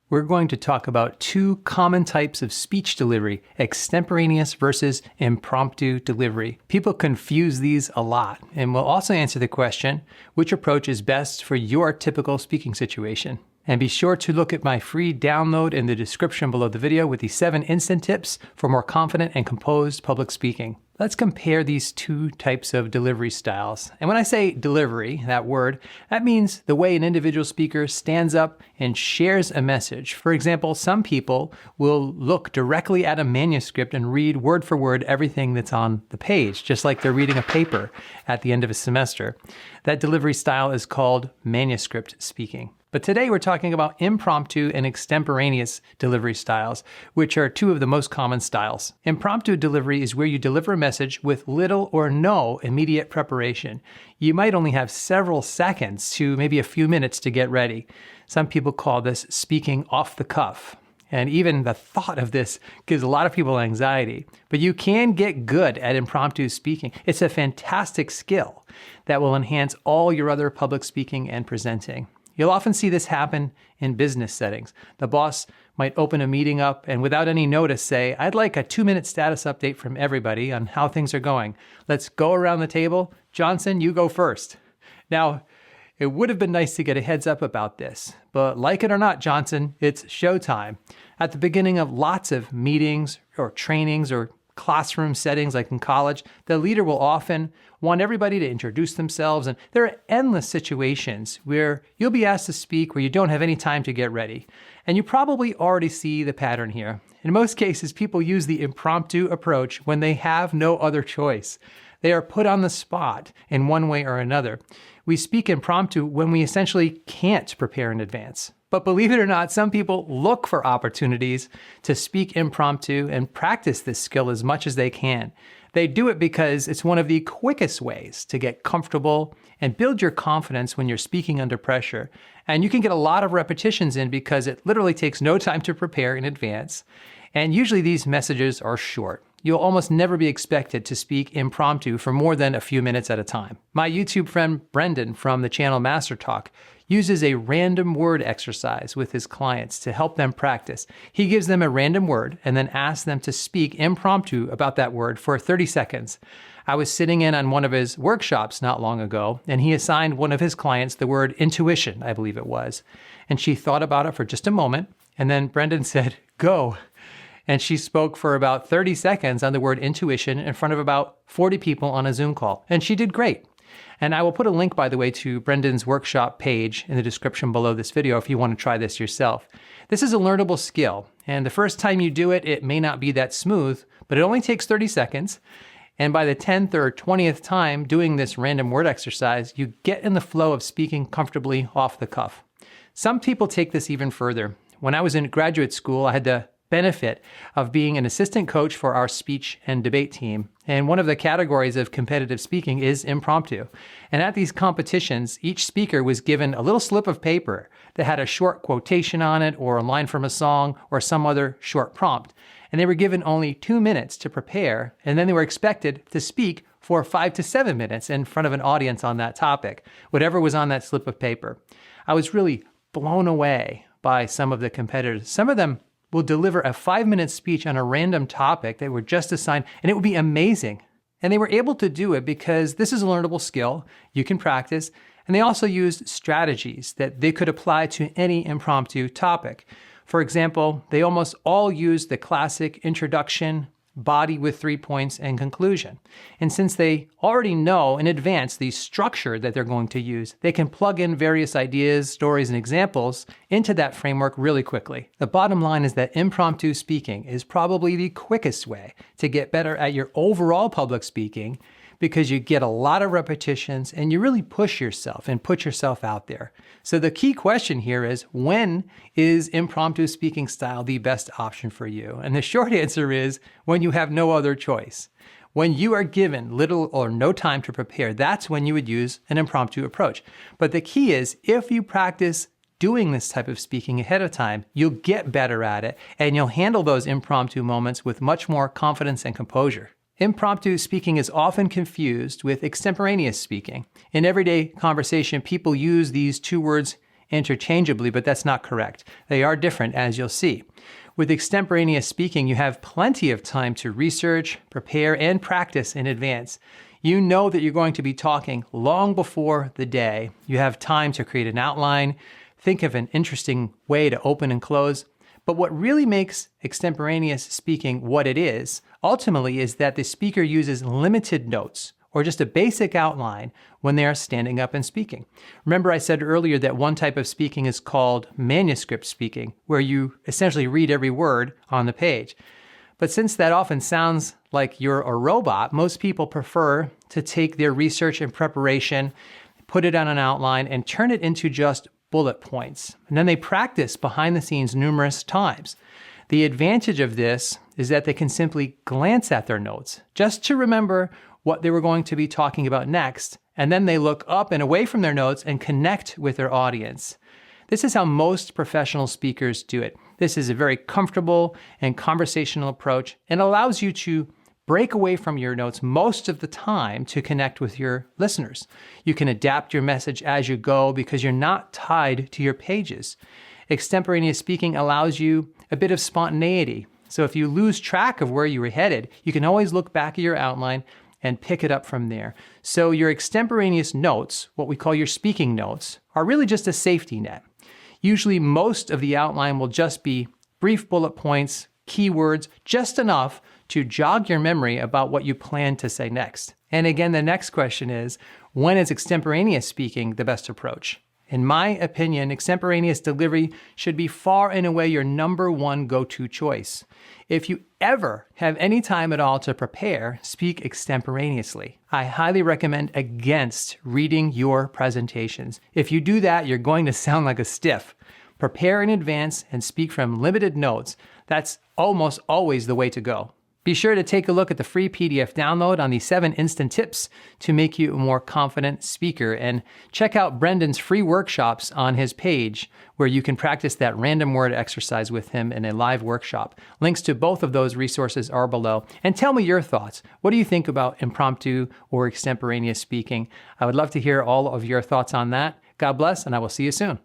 we're going to talk about two common types of speech delivery, extemporaneous versus impromptu delivery. People confuse these a lot, and we'll also answer the question, which approach is best for your typical speaking situation? And be sure to look at my free download in the description below the video with the 7 instant tips for more confident and composed public speaking. Let's compare these two types of delivery styles. And when I say delivery, that word, that means the way an individual speaker stands up and shares a message. For example, some people will look directly at a manuscript and read word for word everything that's on the page, just like they're reading a paper at the end of a semester. That delivery style is called manuscript speaking. But today we're talking about impromptu and extemporaneous delivery styles, which are two of the most common styles. Impromptu delivery is where you deliver a message with little or no immediate preparation. You might only have several seconds to maybe a few minutes to get ready. Some people call this speaking off the cuff. And even the thought of this gives a lot of people anxiety. But you can get good at impromptu speaking. It's a fantastic skill that will enhance all your other public speaking and presenting. You'll often see this happen in business settings. The boss might open a meeting up and without any notice say, I'd like a 2-minute status update from everybody on how things are going. Let's go around the table. Johnson, you go first. Now, it would have been nice to get a heads up about this, but like it or not, Johnson, it's showtime. At the beginning of lots of meetings or trainings or classroom settings like in college, the leader will often want everybody to introduce themselves, and there are endless situations where you'll be asked to speak where you don't have any time to get ready. And you probably already see the pattern here. In most cases, people use the impromptu approach when they have no other choice. They are put on the spot in one way or another. We speak impromptu when we essentially can't prepare in advance. But believe it or not, some people look for opportunities to speak impromptu and practice this skill as much as they can. They do it because it's one of the quickest ways to get comfortable and build your confidence when you're speaking under pressure. And you can get a lot of repetitions in because it literally takes no time to prepare in advance. And usually these messages are short. You'll almost never be expected to speak impromptu for more than a few minutes at a time. My YouTube friend Brendan from the channel Master Talk uses a random word exercise with his clients to help them practice. He gives them a random word and then asks them to speak impromptu about that word for 30 seconds. I was sitting in on one of his workshops not long ago, and he assigned one of his clients the word intuition, I believe it was. And she thought about it for just a moment, and then Brendan said, go. And she spoke for about 30 seconds on the word intuition in front of about 40 people on a Zoom call. And she did great. And I will put a link, by the way, to Brendan's workshop page in the description below this video if you want to try this yourself. This is a learnable skill. And the first time you do it, it may not be that smooth, but it only takes 30 seconds. And by the 10th or 20th time doing this random word exercise, you get in the flow of speaking comfortably off the cuff. Some people take this even further. When I was in graduate school, I had the benefit of being an assistant coach for our speech and debate team. And one of the categories of competitive speaking is impromptu. And at these competitions, each speaker was given a little slip of paper that had a short quotation on it or a line from a song or some other short prompt. And they were given only 2 minutes to prepare, and then they were expected to speak for 5 to 7 minutes in front of an audience on that topic, whatever was on that slip of paper. I was really blown away by some of the competitors. Some of them will deliver a 5-minute speech on a random topic they were just assigned, and it would be amazing. And they were able to do it because this is a learnable skill. You can practice. And they also used strategies that they could apply to any impromptu topic. For example, they almost all used the classic introduction, body with 3 points, and conclusion. And since they already know in advance the structure that they're going to use, they can plug in various ideas, stories, and examples into that framework really quickly. The bottom line is that impromptu speaking is probably the quickest way to get better at your overall public speaking because you get a lot of repetitions and you really push yourself and put yourself out there. So the key question here is, when is impromptu speaking style the best option for you? And the short answer is when you have no other choice. When you are given little or no time to prepare, that's when you would use an impromptu approach. But the key is, if you practice doing this type of speaking ahead of time, you'll get better at it and you'll handle those impromptu moments with much more confidence and composure. Impromptu speaking is often confused with extemporaneous speaking. In everyday conversation, people use these two words interchangeably, but that's not correct. They are different, as you'll see. With extemporaneous speaking, you have plenty of time to research, prepare, and practice in advance. You know that you're going to be talking long before the day. You have time to create an outline, think of an interesting way to open and close. But what really makes extemporaneous speaking what it is, ultimately, is that the speaker uses limited notes or just a basic outline when they are standing up and speaking. Remember, I said earlier that one type of speaking is called manuscript speaking, where you essentially read every word on the page. But since that often sounds like you're a robot, most people prefer to take their research and preparation, put it on an outline, and turn it into just bullet points. And then they practice behind the scenes numerous times. The advantage of this is that they can simply glance at their notes just to remember what they were going to be talking about next, and then they look up and away from their notes and connect with their audience. This is how most professional speakers do it. This is a very comfortable and conversational approach and allows you to break away from your notes most of the time to connect with your listeners. You can adapt your message as you go because you're not tied to your pages. Extemporaneous speaking allows you a bit of spontaneity. So if you lose track of where you were headed, you can always look back at your outline and pick it up from there. So your extemporaneous notes, what we call your speaking notes, are really just a safety net. Usually most of the outline will just be brief bullet points, keywords, just enough to jog your memory about what you plan to say next. And again, the next question is, when is extemporaneous speaking the best approach? In my opinion, extemporaneous delivery should be far and away your number one go-to choice. If you ever have any time at all to prepare, speak extemporaneously. I highly recommend against reading your presentations. If you do that, you're going to sound like a stiff. Prepare in advance and speak from limited notes. That's almost always the way to go. Be sure to take a look at the free PDF download on the 7 instant tips to make you a more confident speaker, and check out Brendan's free workshops on his page where you can practice that random word exercise with him in a live workshop. Links to both of those resources are below. And tell me your thoughts. What do you think about impromptu or extemporaneous speaking? I would love to hear all of your thoughts on that. God bless, and I will see you soon.